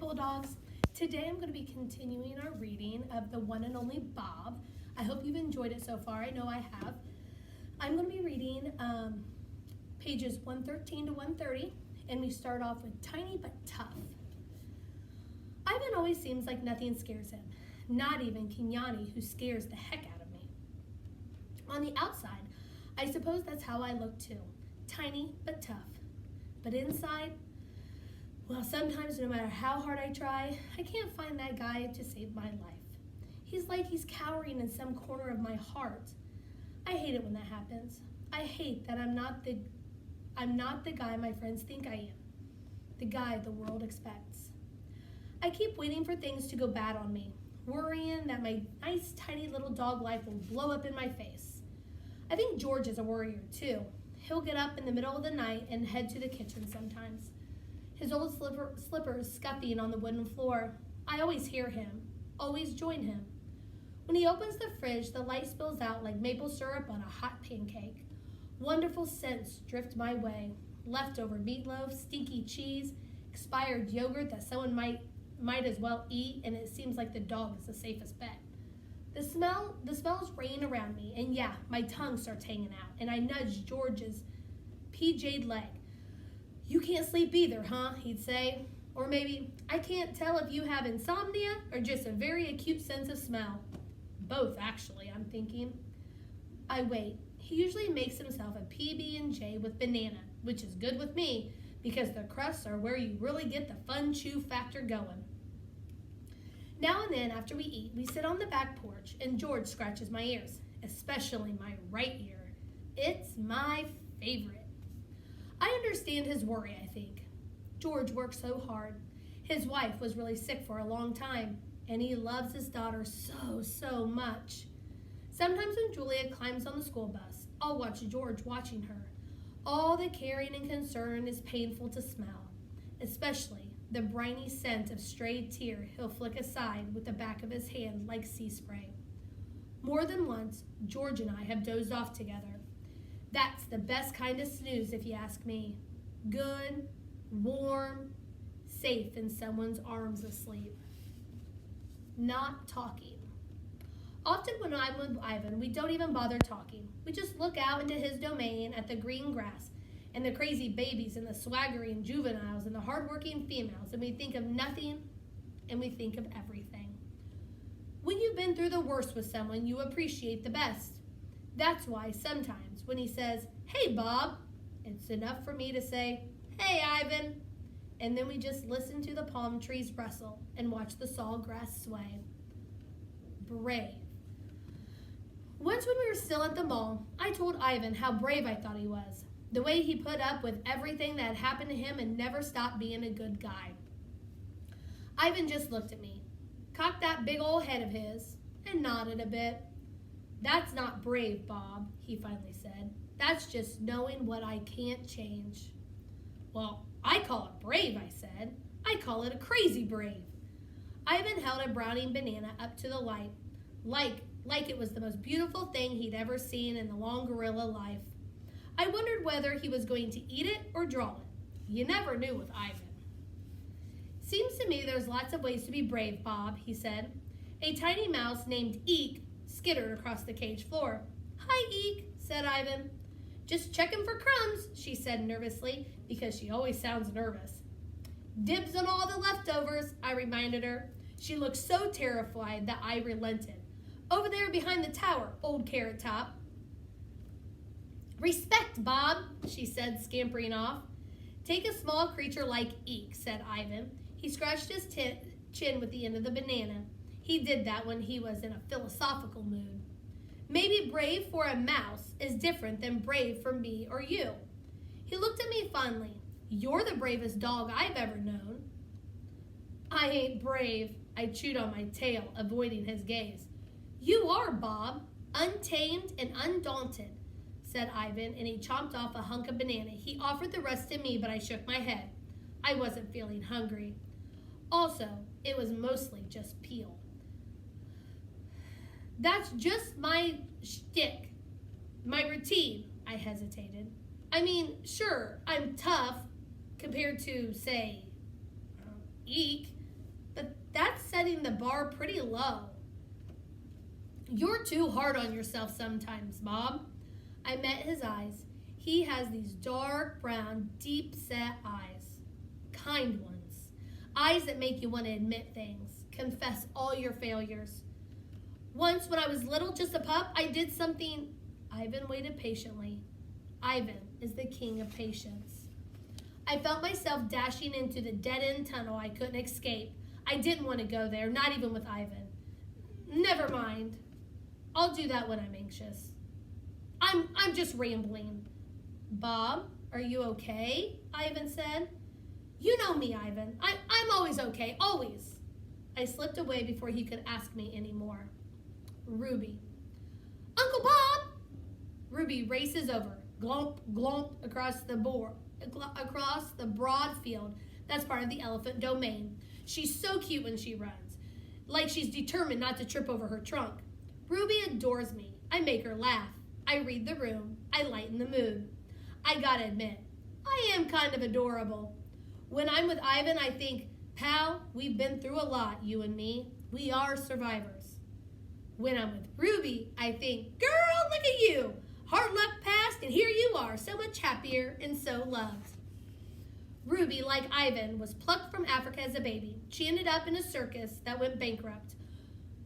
Bulldogs. Today I'm going to be continuing our reading of the one and only Bob. I hope you've enjoyed it so far. I know I have. I'm going to be reading pages 113 to 130, and we start off with Tiny but Tough. Ivan always seems like nothing scares him, not even Kenyani, who scares the heck out of me. On the outside, I suppose that's how I look too, tiny but tough. But inside, well, sometimes no matter how hard I try, I can't find that guy to save my life. He's like he's cowering in some corner of my heart. I hate it when that happens. I hate that I'm not the guy my friends think I am, the guy the world expects. I keep waiting for things to go bad on me, worrying that my nice tiny little dog life will blow up in my face. I think George is a worrier too. He'll get up in the middle of the night and head to the kitchen sometimes. His old slippers scuffing on the wooden floor. I always hear him, always join him. When he opens the fridge, the light spills out like maple syrup on a hot pancake. Wonderful scents drift my way. Leftover meatloaf, stinky cheese, expired yogurt that someone might as well eat, and it seems like the dog is the safest bet. The smells rain around me, and yeah, my tongue starts hanging out, and I nudge George's PJ'd leg. "You can't sleep either, huh?" he'd say. Or maybe, "I can't tell if you have insomnia or just a very acute sense of smell." Both, actually, I'm thinking. I wait. He usually makes himself a PB&J with banana, which is good with me because the crusts are where you really get the fun chew factor going. Now and then, after we eat, we sit on the back porch and George scratches my ears, especially my right ear. It's my favorite. I understand his worry, I think. George works so hard. His wife was really sick for a long time, and he loves his daughter so much. Sometimes when Julia climbs on the school bus, I'll watch George watching her. All the caring and concern is painful to smell, especially the briny scent of stray tear he'll flick aside with the back of his hand like sea spray. More than once, George and I have dozed off together. That's the best kind of snooze, if you ask me. Good, warm, safe in someone's arms asleep. Not talking. Often when I'm with Ivan, we don't even bother talking. We just look out into his domain at the green grass and the crazy babies and the swaggering juveniles and the hardworking females, and we think of nothing and we think of everything. When you've been through the worst with someone, you appreciate the best. That's why sometimes when he says, "Hey, Bob," it's enough for me to say, "Hey, Ivan," and then we just listen to the palm trees rustle and watch the sawgrass sway. Brave. Once when we were still at the mall, I told Ivan how brave I thought he was. The way he put up with everything that had happened to him and never stopped being a good guy. Ivan just looked at me, cocked that big old head of his, and nodded a bit. "That's not brave, Bob," he finally said. "That's just knowing what I can't change." "Well, I call it brave," I said. "I call it a crazy brave." Ivan held a browning banana up to the light, like it was the most beautiful thing he'd ever seen in the long gorilla life. I wondered whether he was going to eat it or draw it. You never knew with Ivan. "Seems to me there's lots of ways to be brave, Bob," he said. A tiny mouse named Eek skittered across the cage floor. "Hi, Eek," said Ivan. "Just checking for crumbs," she said nervously, because she always sounds nervous. "Dibs on all the leftovers," I reminded her. She looked so terrified that I relented. "Over there behind the tower, old Carrot Top." "Respect, Bob," she said, scampering off. "Take a small creature like Eek," said Ivan. He scratched his chin with the end of the banana. He did that when he was in a philosophical mood. "Maybe brave for a mouse is different than brave for me or you." He looked at me fondly. "You're the bravest dog I've ever known." "I ain't brave," I chewed on my tail, avoiding his gaze. "You are, Bob, untamed and undaunted," said Ivan, and he chomped off a hunk of banana. He offered the rest to me, but I shook my head. I wasn't feeling hungry. Also, it was mostly just peel. "That's just my shtick, my routine," I hesitated. "I mean, sure, I'm tough compared to, say, Eek, bar pretty low. You're too hard on yourself sometimes, Bob. I met his eyes. He has these dark brown, deep-set eyes. Kind ones. Eyes that make you want to admit things, confess all your failures. Once, when I was little, just a pup, I did something. Ivan waited patiently. Ivan is the king of patience. I felt myself dashing into the dead-end tunnel I couldn't escape. I didn't want to go there, not even with Ivan. Never mind. I'll do that when I'm anxious. I'm just rambling. Bob, are you okay? Ivan said. You know me, Ivan. I'm always okay, always. I slipped away before he could ask me any more. Ruby. Uncle Bob! Ruby races over, glomp, glomp, across the broad field that's part of the elephant domain. She's so cute when she runs, like she's determined not to trip over her trunk. Ruby adores me. I make her laugh. I read the room. I lighten the mood. I gotta admit, I am kind of adorable. When I'm with Ivan, I think, pal, we've been through a lot, you and me. We are survivors. When I'm with Ruby, I think, girl, look at you. Hard luck passed, and here you are, so much happier and so loved. Ruby, like Ivan, was plucked from Africa as a baby. She ended up in a circus that went bankrupt,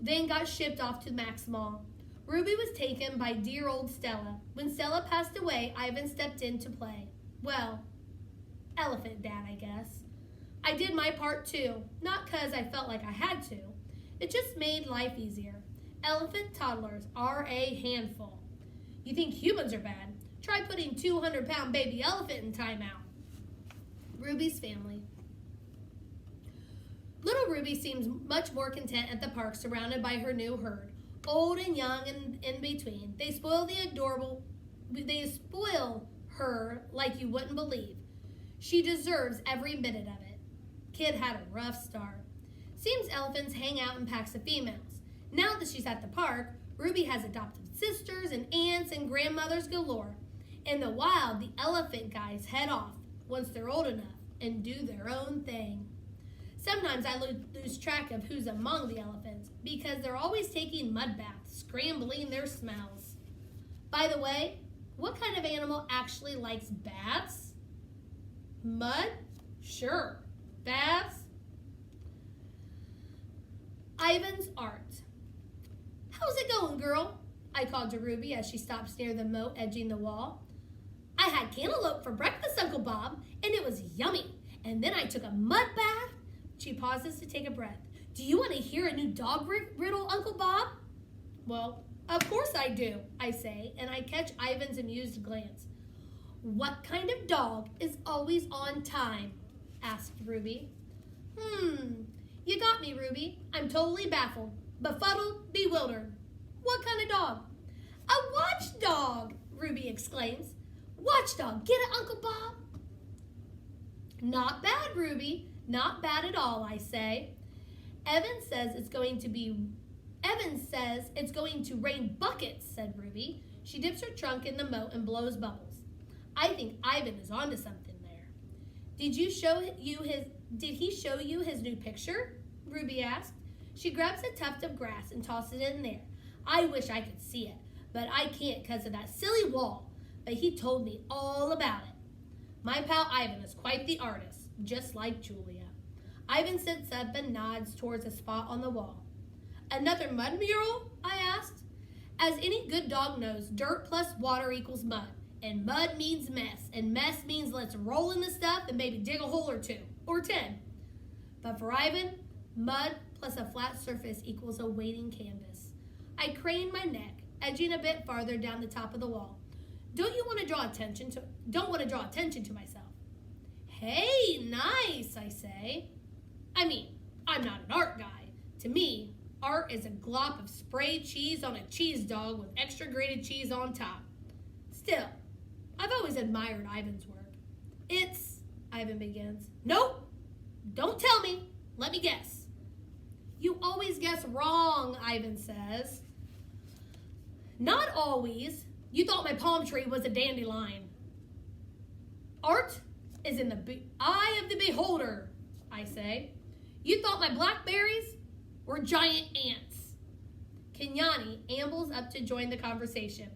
then got shipped off to Max Mall. Ruby was taken by dear old Stella. When Stella passed away, Ivan stepped in to play. Well, elephant dad, I guess. I did my part too, not because I felt like I had to. It just made life easier. Elephant toddlers are a handful. You think humans are bad? Try putting 200-pound baby elephant in timeout. Ruby's family. Little Ruby seems much more content at the park surrounded by her new herd. Old and young and in between. They spoil her like you wouldn't believe. She deserves every minute of it. Kid had a rough start. Seems elephants hang out in packs of females. Now that she's at the park, Ruby has adopted sisters and aunts and grandmothers galore. In the wild, the elephant guys head off once they're old enough and do their own thing. Sometimes I lose track of who's among the elephants because they're always taking mud baths, scrambling their smells. By the way, what kind of animal actually likes baths? Mud? Sure. Baths? Ivan's art. How's it going, girl? I called to Ruby as she stops near the moat edging the wall. I had cantaloupe for breakfast, Uncle Bob, and it was yummy. And then I took a mud bath. She pauses to take a breath. Do you want to hear a new dog riddle, Uncle Bob? Well, of course I do, I say, and I catch Ivan's amused glance. What kind of dog is always on time? Asked Ruby. You got me, Ruby. I'm totally baffled, befuddled, bewildered. What kind of dog? A watchdog, Ruby exclaims. Watchdog, get it, Uncle Bob? Not bad, Ruby. Not bad at all, I say. Evan says it's going to rain buckets, said Ruby. She dips her trunk in the moat and blows bubbles. I think Ivan is onto something there. Did he show you his new picture? Ruby asked. She grabs a tuft of grass and tosses it in there. I wish I could see it, but I can't because of that silly wall. But he told me all about it. My pal Ivan is quite the artist, just like Julia. Ivan sits up and nods towards a spot on the wall. Another mud mural? I asked. As any good dog knows, dirt plus water equals mud. And mud means mess. And mess means let's roll in the stuff and maybe dig a hole or 2. Or 10. But for Ivan, mud plus a flat surface equals a waiting canvas. I crane my neck, edging a bit farther down the top of the wall. Don't want to draw attention to myself. Hey, nice, I say. I mean, I'm not an art guy. To me, art is a glop of sprayed cheese on a cheese dog with extra grated cheese on top. Still, I've always admired Ivan's work. Ivan begins. Nope, don't tell me. Let me guess. You always guess wrong, Ivan says. Not always. You thought my palm tree was a dandelion. Art is in the eye of the beholder, I say. You thought my blackberries? or giant ants? Kenyani ambles up to join the conversation.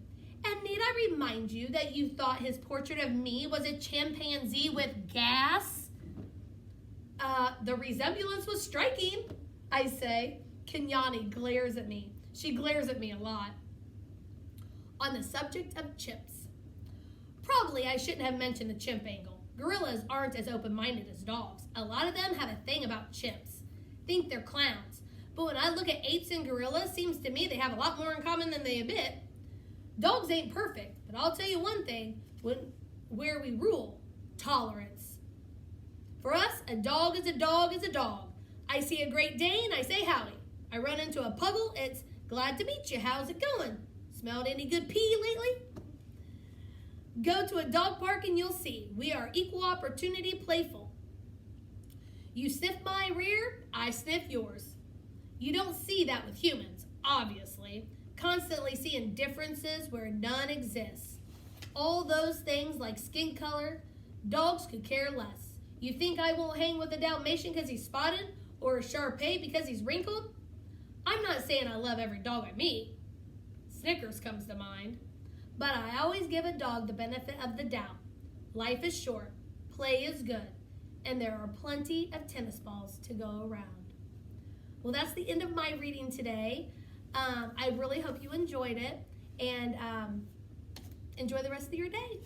And need I remind you that you thought his portrait of me was a chimpanzee with gas? The resemblance was striking, I say. Kenyani glares at me. She glares at me a lot. On the subject of chimps. Probably I shouldn't have mentioned the chimp angle. Gorillas aren't as open-minded as dogs. A lot of them have a thing about chimps. Think they're clowns. But when I look at apes and gorillas, seems to me they have a lot more in common than they admit. Dogs ain't perfect, but I'll tell you one thing, where we rule, tolerance. For us, a dog is a dog is a dog. I see a Great Dane, I say howdy. I run into a puggle, it's glad to meet you, how's it going? Smelled any good pee lately? Go to a dog park and you'll see, we are equal opportunity playful. You sniff my rear, I sniff yours. You don't see that with humans, obviously. Constantly seeing differences where none exists. All those things like skin color, dogs could care less. You think I won't hang with a Dalmatian because he's spotted or a Shar Pei because he's wrinkled? I'm not saying I love every dog I meet. Snickers comes to mind. But I always give a dog the benefit of the doubt. Life is short, play is good, and there are plenty of tennis balls to go around. Well, that's the end of my reading today. I really hope you enjoyed it, and enjoy the rest of your day.